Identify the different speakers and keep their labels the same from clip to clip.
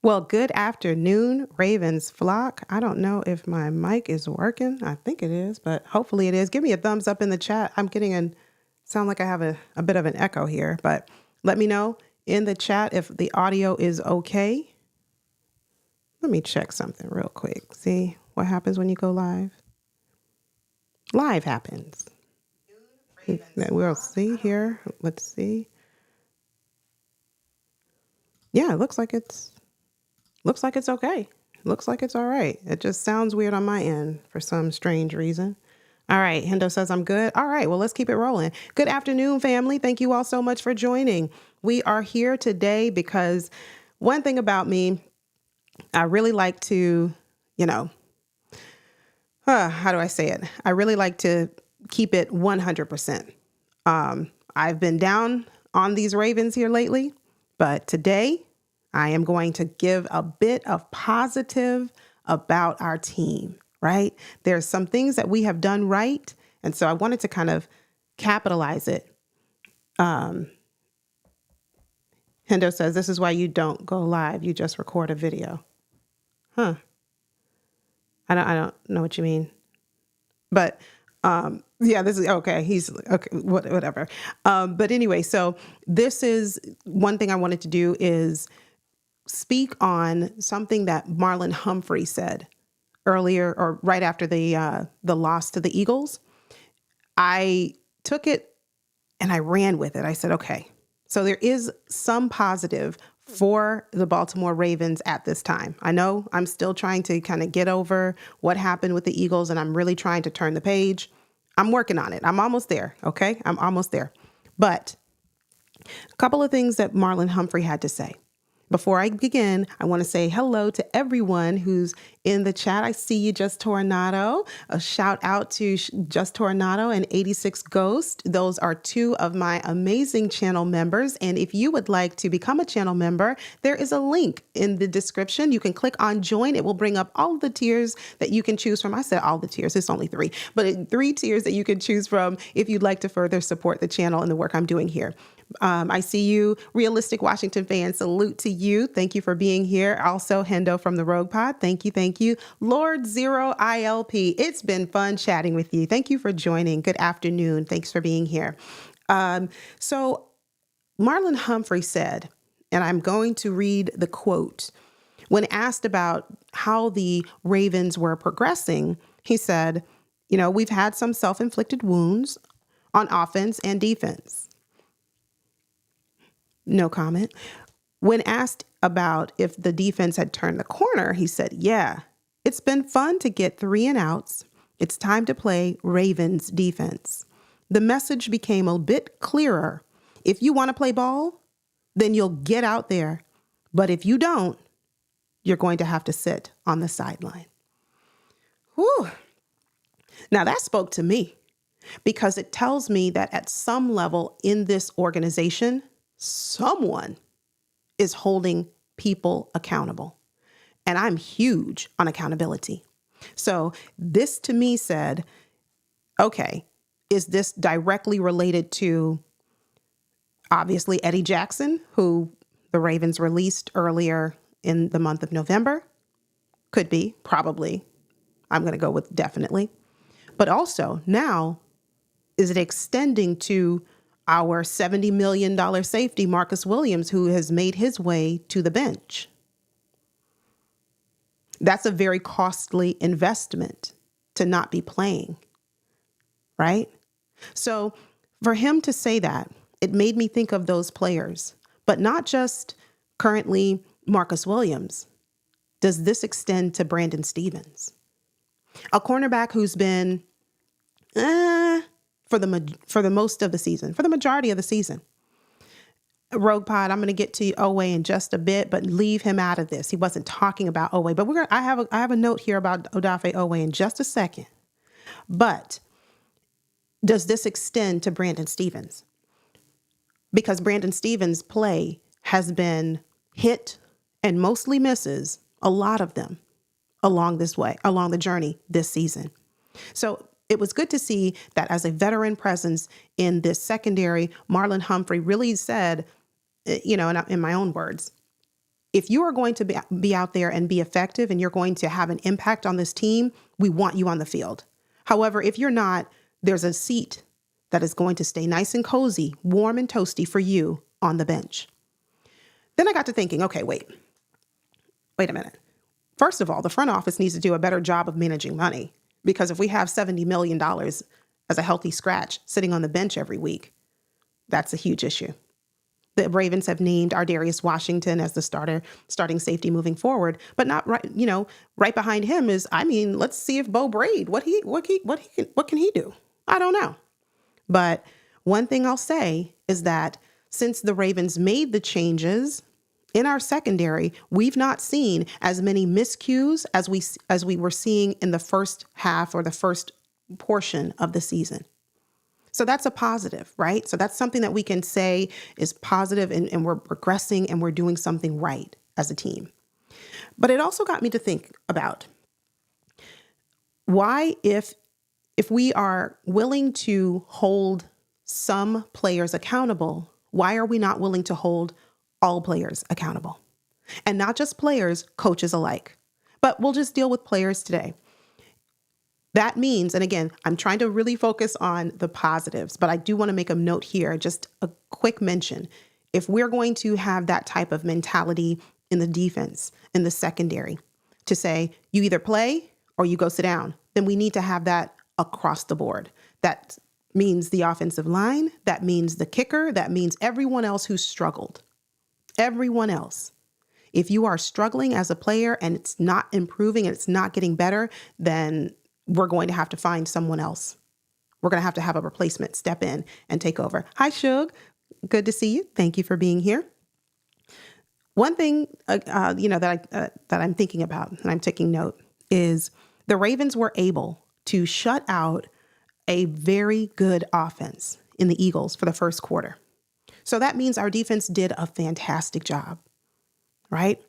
Speaker 1: Well, good afternoon, Ravens flock. I don't know if my mic is working. I think it is, but hopefully it is. Give me a thumbs up in the chat. I'm getting sound like I have a bit of an echo here, but let me know in the chat if the audio is okay. Let me check something real quick. See what happens when you go live. Live happens. We'll see here. Let's see. Yeah, it looks like it's okay. Looks like it's all right. It just sounds weird on my end for some strange reason. All right. Hendo says I'm good. All right. Well, let's keep it rolling. Good afternoon, family. Thank you all so much for joining. We are here today because one thing about me, I really like to, how do I say it? I really like to keep it 100%. I've been down on these Ravens here lately, but today I am going to give a bit of positive about our team, right? There's some things that we have done right. And so I wanted to kind of capitalize it. Hendo says, this is why you don't go live. You just record a video. Huh. I don't know what you mean. But yeah, this is okay. He's okay, whatever. But anyway, so this is one thing I wanted to do is speak on something that Marlon Humphrey said earlier or right after the loss to the Eagles. I took it and I ran with it. I said, okay, so there is some positive for the Baltimore Ravens at this time. I know I'm still trying to kind of get over what happened with the Eagles, and I'm really trying to turn the page. I'm working on it. I'm almost there. Okay. I'm almost there. But a couple of things that Marlon Humphrey had to say. Before I begin, I want to say hello to everyone who's in the chat. I see you, Just Tornado. A shout out to Just Tornado and 86 Ghost. Those are two of my amazing channel members. And if you would like to become a channel member, there is a link in the description. You can click on join. It will bring up all of the tiers that you can choose from. I said all the tiers. It's only three, but 3 tiers that you can choose from if you'd like to further support the channel and the work I'm doing here. I see you, Realistic Washington fan. Salute to you. Thank you for being here. Also, Hendo from the Rogue Pod. Thank you. Thank you. Lord Zero ILP. It's been fun chatting with you. Thank you for joining. Good afternoon. Thanks for being here. So Marlon Humphrey said, and I'm going to read the quote. When asked about how the Ravens were progressing, he said, we've had some self-inflicted wounds on offense and defense. No comment. When asked about if the defense had turned the corner, he said, yeah, it's been fun to get 3 and outs. It's time to play Ravens defense. The message became a bit clearer. If you want to play ball, then you'll get out there. But if you don't, you're going to have to sit on the sideline. Whew. Now that spoke to me because it tells me that at some level in this organization, someone is holding people accountable. And I'm huge on accountability. So this to me said, okay, is this directly related to obviously Eddie Jackson, who the Ravens released earlier in the month of November? Could be, probably. I'm going to go with definitely. But also now, is it extending to our $70 million safety, Marcus Williams, who has made his way to the bench? That's a very costly investment to not be playing, right? So for him to say that, it made me think of those players, but not just currently Marcus Williams. Does this extend to Brandon Stephens, a cornerback who's been for the most of the season, for the majority of the season? Rogue Pod, I'm going to get to Owe in just a bit, but leave him out of this. He wasn't talking about Owe, but I have a note here about Odafe Owe in just a second. But does this extend to Brandon Stephens? Because Brandon Stephens' play has been hit and mostly misses, a lot of them along the journey this season. So it was good to see that as a veteran presence in this secondary, Marlon Humphrey really said, in my own words, If you are going to be out there and be effective and you're going to have an impact on this team, we want you on the field. However, if you're not, there's a seat that is going to stay nice and cozy, warm and toasty for you on the bench. Then I got to thinking, okay, wait a minute. First of all, the front office needs to do a better job of managing money, because if we have $70 million as a healthy scratch sitting on the bench every week, that's a huge issue. The Ravens have named Ardarius Washington as the starting safety moving forward, but not right behind him is, let's see if Bo Braid, what can he do? I don't know. But one thing I'll say is that since the Ravens made the changes in our secondary, we've not seen as many miscues as we were seeing in the first half or the first portion of the season. So that's a positive, right? So that's something that we can say is positive, and we're progressing and we're doing something right as a team. But it also got me to think about why, if we are willing to hold some players accountable, why are we not willing to hold all players accountable? And not just players, coaches alike. But we'll just deal with players today. That means, and again, I'm trying to really focus on the positives, but I do want to make a note here, just a quick mention. If we're going to have that type of mentality in the defense, in the secondary, to say you either play or you go sit down, then we need to have that across the board. That means the offensive line, that means the kicker, that means everyone else who's struggled. Everyone else. If you are struggling as a player and it's not improving and it's not getting better, then we're going to have to find someone else. We're going to have a replacement step in and take over. Hi, Shug. Good to see you. Thank you for being here. One thing, that I'm thinking about and I'm taking note is the Ravens were able to shut out a very good offense in the Eagles for the first quarter. So that means our defense did a fantastic job, right?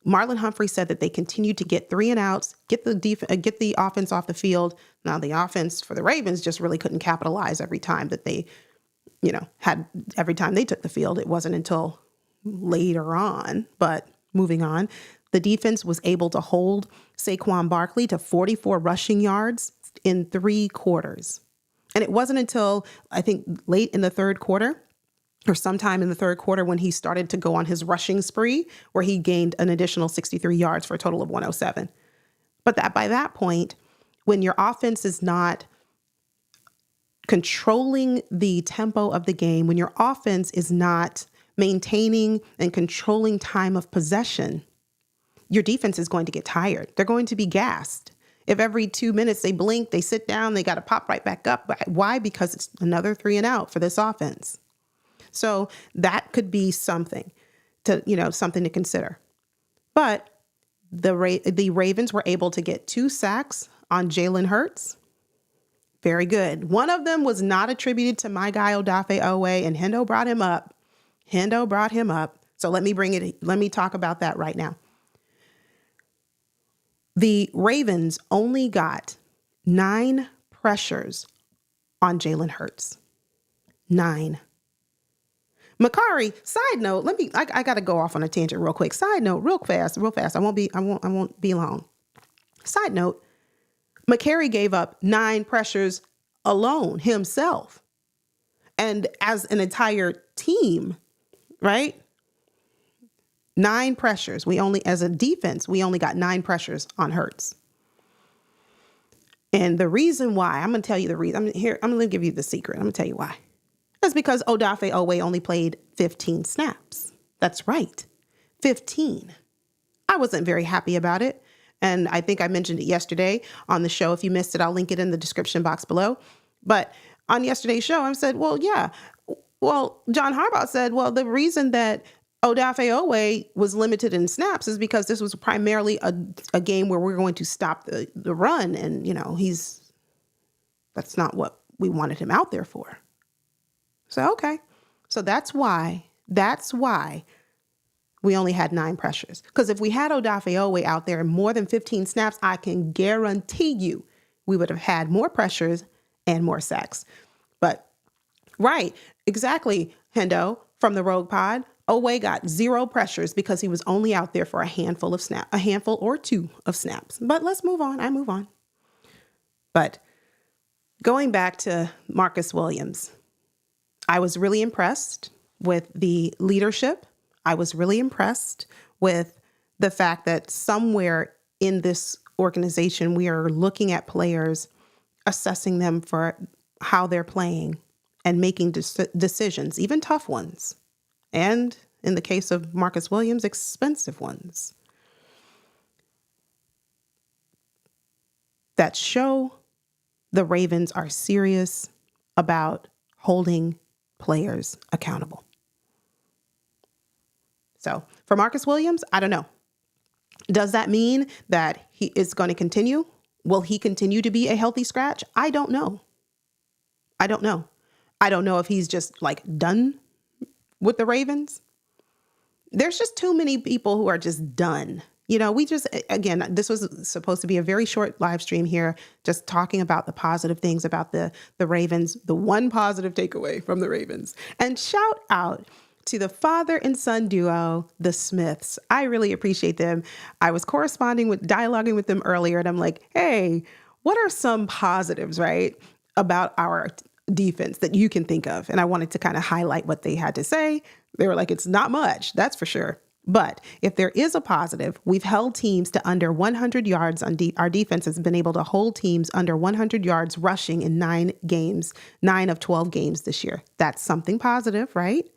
Speaker 1: Marlon Humphrey said that they continued to get 3 and outs, get the offense off the field. Now the offense for the Ravens just really couldn't capitalize every time that they, every time they took the field. It wasn't until later on, but moving on, the defense was able to hold Saquon Barkley to 44 rushing yards in 3 quarters. And it wasn't until I think late in the third quarter or sometime in the third quarter when he started to go on his rushing spree where he gained an additional 63 yards for a total of 107. But by that point, when your offense is not controlling the tempo of the game, when your offense is not maintaining and controlling time of possession, your defense is going to get tired. They're going to be gassed. If every 2 minutes they blink, they sit down, they got to pop right back up. Why? Because it's another 3 and out for this offense. So that could be something to consider. But the Ravens were able to get 2 sacks on Jalen Hurts. Very good. One of them was not attributed to my guy Odafe Owe, and Hendo brought him up. So let me talk about that right now. The Ravens only got 9 pressures on Jalen Hurts. 9. Makari, side note, I got to go off on a tangent real quick. Side note, real fast. I won't be long. Side note, Makari gave up 9 pressures alone himself. And as an entire team, right? 9 pressures. As a defense, we only got 9 pressures on Hurts. And the reason why, I'm going to tell you the reason. I'm going to give you the secret. I'm going to tell you why. That's because Odafe Owe only played 15 snaps. That's right. 15. I wasn't very happy about it. And I think I mentioned it yesterday on the show. If you missed it, I'll link it in the description box below. But on yesterday's show, I said, John Harbaugh said, the reason that Odafe Owe was limited in snaps is because this was primarily a game where we're going to stop the run. And, that's not what we wanted him out there for. So, okay. So that's why we only had 9 pressures. Because if we had Odafe Owe out there in more than 15 snaps, I can guarantee you we would have had more pressures and more sacks. But, right, exactly, Hendo, from the Rogue Pod. Oweh got 0 pressures because he was only out there for a handful or 2 of snaps. But let's move on. I move on. But going back to Marcus Williams, I was really impressed with the leadership. I was really impressed with the fact that somewhere in this organization, we are looking at players, assessing them for how they're playing and making decisions, even tough ones. And in the case of Marcus Williams, expensive ones that show the Ravens are serious about holding players accountable. So for Marcus Williams, I don't know. Does that mean that he is going to continue? Will he continue to be a healthy scratch? I don't know. I don't know. I don't know if he's just like done with the Ravens. There's just too many people who are just done. You know, again, this was supposed to be a very short live stream here, just talking about the positive things about the Ravens, the one positive takeaway from the Ravens. And shout out to the father and son duo, the Smiths. I really appreciate them. I was dialoguing with them earlier, and I'm like, hey, what are some positives, right, about our defense that you can think of? And I wanted to kind of highlight what they had to say. They were like, it's not much, that's for sure. But if there is a positive, we've held teams to under 100 yards. Our defense has been able to hold teams under 100 yards rushing in 9 of 12 games this year. That's something positive, right?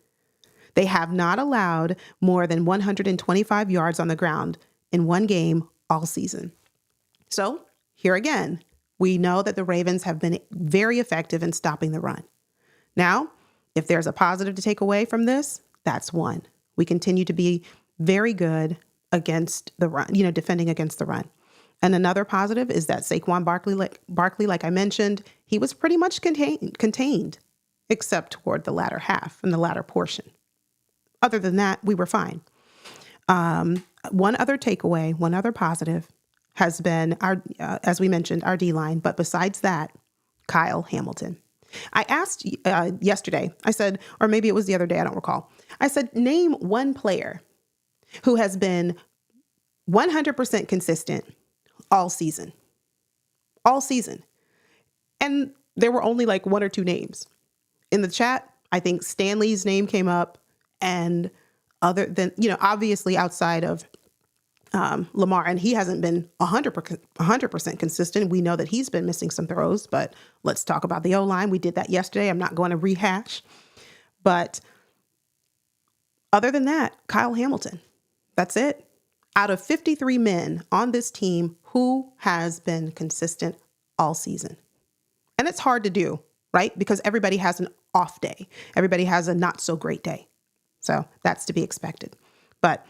Speaker 1: They have not allowed more than 125 yards on the ground in one game all season. So here again, we know that the Ravens have been very effective in stopping the run. Now, if there's a positive to take away from this, that's one. We continue to be very good against the run, defending against the run. And another positive is that Saquon Barkley, like I mentioned, he was pretty much contained, except toward the latter half and the latter portion. Other than that, we were fine. One other takeaway, one other positive has been as we mentioned, our D-line. But besides that, Kyle Hamilton. I asked yesterday, I said, or maybe it was the other day, I don't recall. I said, name one player who has been 100% consistent all season. All season. And there were only like 1 or 2 names. In the chat, I think Stanley's name came up. And other than, obviously outside of Lamar, and he hasn't been 100% consistent. We know that he's been missing some throws, but let's talk about the O-line. We did that yesterday. I'm not going to rehash. But other than that, Kyle Hamilton, that's it. Out of 53 men on this team, who has been consistent all season? And it's hard to do, right? Because everybody has an off day. Everybody has a not so great day. So that's to be expected. But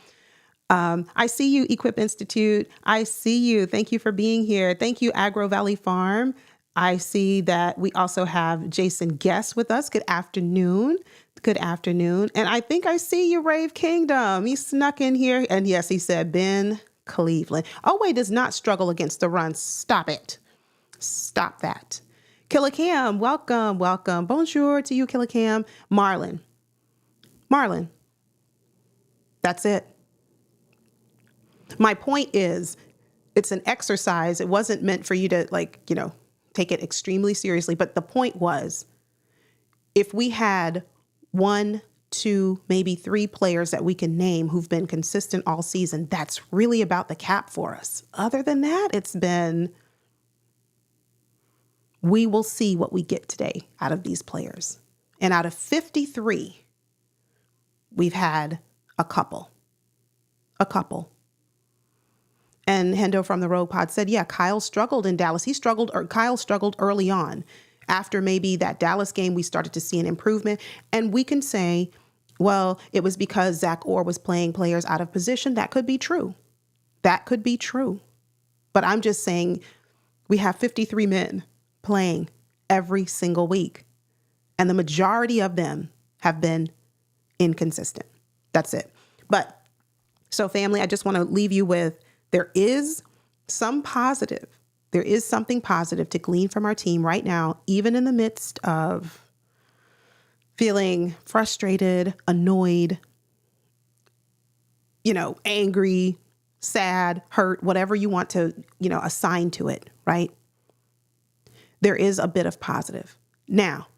Speaker 1: I see you, Equip Institute. I see you. Thank you for being here. Thank you, Agro Valley Farm. I see that we also have Jason Guest with us. Good afternoon. Good afternoon. And I think I see you, Rave Kingdom. He snuck in here. And yes, he said Ben Cleveland. Oweh does not struggle against the run. Stop it. Stop that. Killicam, welcome, welcome. Bonjour to you, Killicam. Marlon, that's it. My point is, it's an exercise. It wasn't meant for you to take it extremely seriously. But the point was, if we had 1, 2, maybe 3 players that we can name who've been consistent all season, that's really about the cap for us. Other than that, it's been, we will see what we get today out of these players. And out of 53, we've had a couple. And Hendo from the Rogue Pod said, yeah, Kyle struggled in Dallas. Kyle struggled early on. After maybe that Dallas game, we started to see an improvement. And we can say, well, it was because Zach Orr was playing players out of position. That could be true. That could be true. But I'm just saying we have 53 men playing every single week. And the majority of them have been inconsistent. That's it. But so family, I just want to leave you with, there is some positive. There is something positive to glean from our team right now, even in the midst of feeling frustrated, annoyed, angry, sad, hurt, whatever you want to, assign to it, right? There is a bit of positive. Now,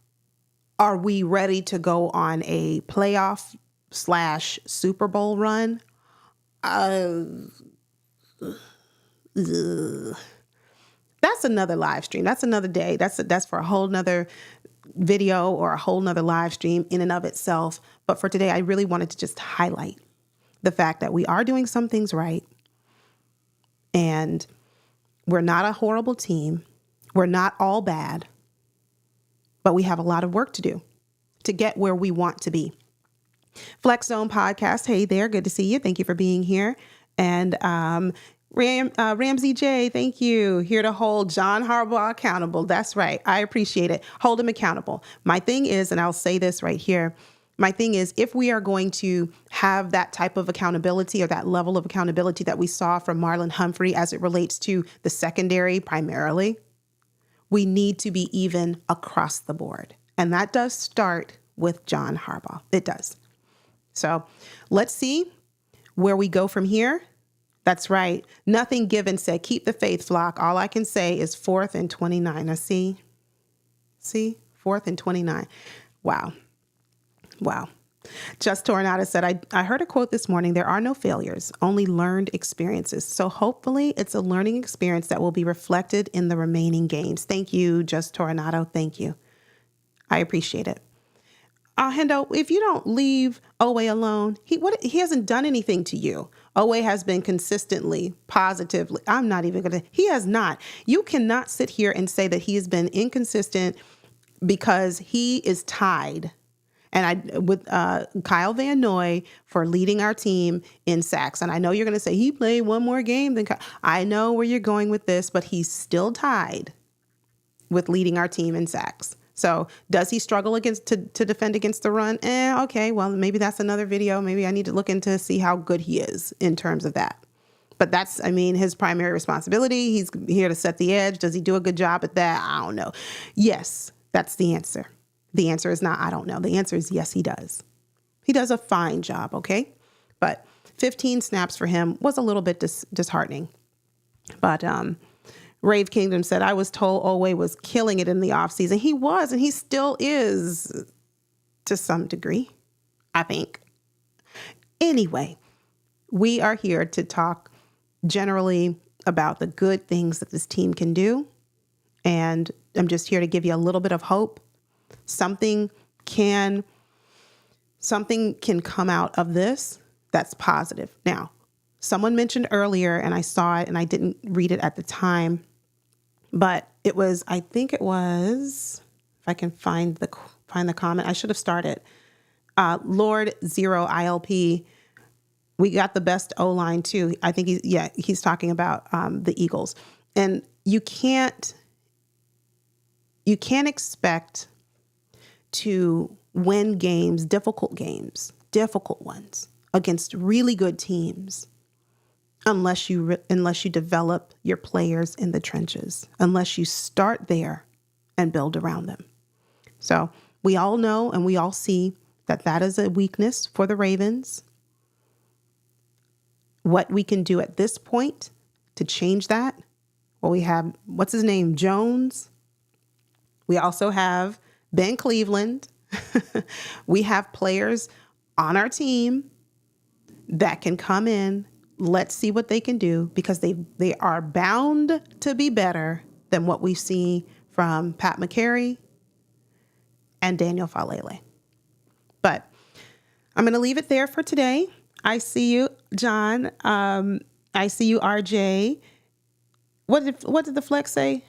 Speaker 1: are we ready to go on a playoff / Super Bowl run? That's another live stream. That's another day. That's for a whole nother video or a whole nother live stream in and of itself. But for today, I really wanted to just highlight the fact that we are doing some things right. And we're not a horrible team. We're not all bad. But we have a lot of work to do to get where we want to be. Flex Zone Podcast. Hey there. Good to see you. Thank you for being here. And Ramsey J, thank you. Here to hold John Harbaugh accountable. That's right. I appreciate it. Hold him accountable. My thing is, and I'll say this right here, my thing is, if we are going to have that type of accountability or that level of accountability that we saw from Marlon Humphrey as it relates to the secondary primarily, we need to be even across the board. And that does start with John Harbaugh. It does. So let's see where we go from here. That's right. Nothing given said, keep the faith, flock. All I can say is 4th and 29. Now see, 4th and 29. Wow. Just Tornado said, I heard a quote this morning. There are no failures, only learned experiences. So hopefully it's a learning experience that will be reflected in the remaining games. Thank you, Just Tornado. Thank you. I appreciate it. Hendo, if you don't leave Owe alone, he hasn't done anything to you. Owe has been consistently, positively. He has not. You cannot sit here and say that he has been inconsistent because he is tied. And with Kyle Van Noy for leading our team in sacks. And I know you're going to say he played one more game than Kyle. I know where you're going with this, but he's still tied with leading our team in sacks. So does he struggle to defend against the run? Okay, well, maybe that's another video. Maybe I need to look into see how good he is in terms of that. But that's, his primary responsibility. He's here to set the edge. Does he do a good job at that? I don't know. Yes, that's the answer. The answer is not, I don't know. The answer is yes, he does. He does a fine job, okay? But 15 snaps for him was a little bit disheartening. But Rave Kingdom said, I was told Owe was killing it in the offseason. He was, and he still is to some degree, I think. Anyway, we are here to talk generally about the good things that this team can do. And I'm just here to give you a little bit of hope. Something can come out of this that's positive. Now, someone mentioned earlier, and I saw it and I didn't read it at the time, but I think it was, if I can find the comment, I should have started. Lord Zero ILP, we got the best O-line too. I think he's talking about the Eagles. And you can't expect to win games, difficult ones against really good teams, unless you develop your players in the trenches, unless you start there and build around them. So we all know and we all see that is a weakness for the Ravens. What we can do at this point to change that, well, we have, what's his name, Jones. We also have Ben Cleveland. We have players on our team that can come in. Let's see what they can do, because they are bound to be better than what we see from Pat McCary and Daniel Falele. But I'm going to leave it there for today. I see you, John. I see you, RJ. What did the Flex say?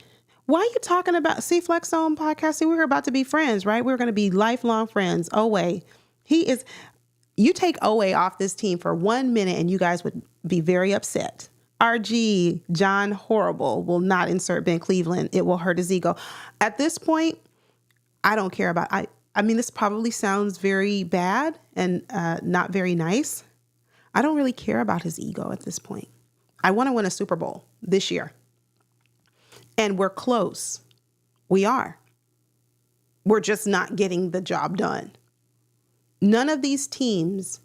Speaker 1: Why are you talking about, Flex Zone Podcast? We were about to be friends, right? We were going to be lifelong friends. Owe, you take Owe off this team for 1 minute and you guys would be very upset. RG, John Horrible, will not insert Ben Cleveland. It will hurt his ego. At this point, I don't care about, this probably sounds very bad and not very nice. I don't really care about his ego at this point. I want to win a Super Bowl this year. And we're close. We are. We're just not getting the job done. None of these teams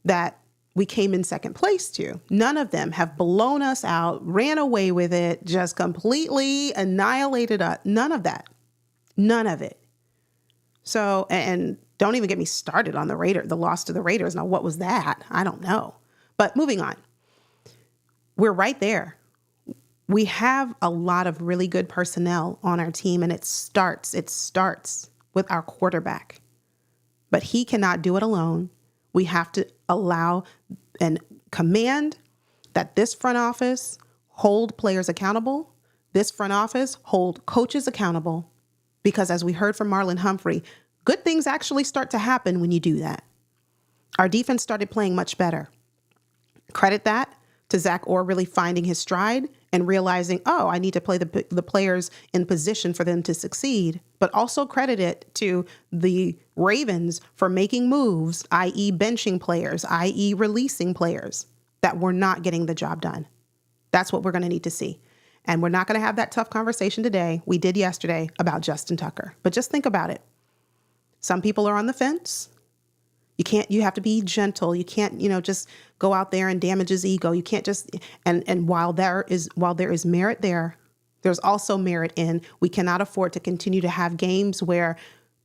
Speaker 1: that we came in second place to. None of them have blown us out, ran away with it, just completely annihilated us. None of that. None of it. So, and don't even get me started on the loss to the Raiders. Now, what was that? I don't know. But moving on. We're right there. We have a lot of really good personnel on our team, and it starts with our quarterback. But he cannot do it alone. We have to allow and command that this front office hold players accountable. This front office hold coaches accountable. Because as we heard from Marlon Humphrey, good things actually start to happen when you do that. Our defense started playing much better. Credit that to Zach Orr really finding his stride and realizing, oh, I need to play the players in position for them to succeed. But also credit it to the Ravens for making moves, i.e. benching players, i.e. releasing players that were not getting the job done. That's what we're going to need to see. And we're not going to have that tough conversation today. We did yesterday about Justin Tucker. But just think about it. Some people are on the fence. You have to be gentle. You can't, just go out there and damage his ego. You can't just, and while there is merit there, there's also merit in, we cannot afford to continue to have games where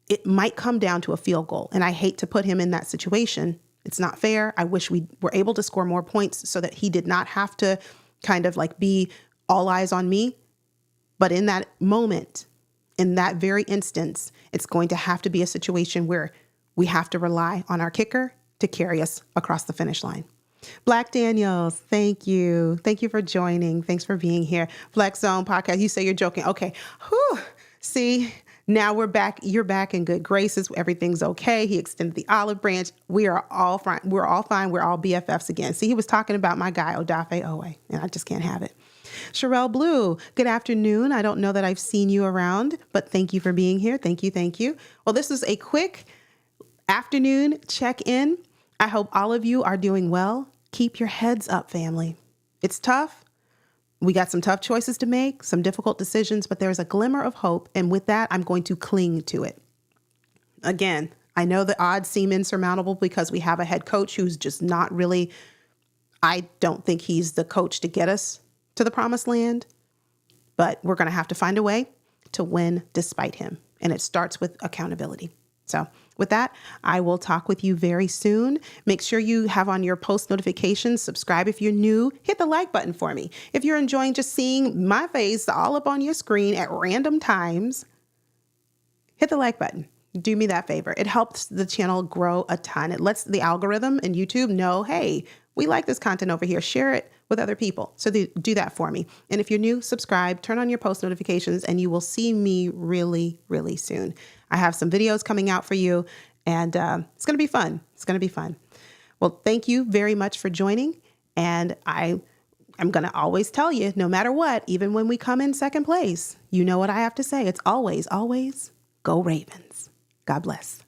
Speaker 1: it might come down to a field goal. And I hate to put him in that situation. It's not fair. I wish we were able to score more points so that he did not have to kind of like be all eyes on me. But in that moment, in that very instance, it's going to have to be a situation where we have to rely on our kicker to carry us across the finish line. Black Daniels, thank you. Thank you for joining. Thanks for being here. Flex Zone Podcast, you say you're joking. Okay. Whew. See, now we're back. You're back in good graces. Everything's okay. He extended the olive branch. We are all fine. We're all fine. We're all BFFs again. See, he was talking about my guy, Odafe Owe, and I just can't have it. Sherelle Blue, good afternoon. I don't know that I've seen you around, but thank you for being here. Thank you. Thank you. Well, this is a quick afternoon check-in. I hope all of you are doing well. Keep your heads up, family. It's tough. We got some tough choices to make, some difficult decisions, but there's a glimmer of hope. And with that, I'm going to cling to it. Again, I know the odds seem insurmountable because we have a head coach who's just not really, I don't think he's the coach to get us to the promised land, but we're going to have to find a way to win despite him. And it starts with accountability. So with that, I will talk with you very soon. Make sure you have on your post notifications, subscribe if you're new, hit the like button for me. If you're enjoying just seeing my face all up on your screen at random times, hit the like button. Do me that favor. It helps the channel grow a ton. It lets the algorithm and YouTube know, hey, we like this content over here. Share it with other people. So do that for me. And if you're new, subscribe, turn on your post notifications, and you will see me really, really soon. I have some videos coming out for you, and it's going to be fun. It's going to be fun. Well, thank you very much for joining. And I'm going to always tell you, no matter what, even when we come in second place, you know what I have to say. It's always, always go Ravens. God bless.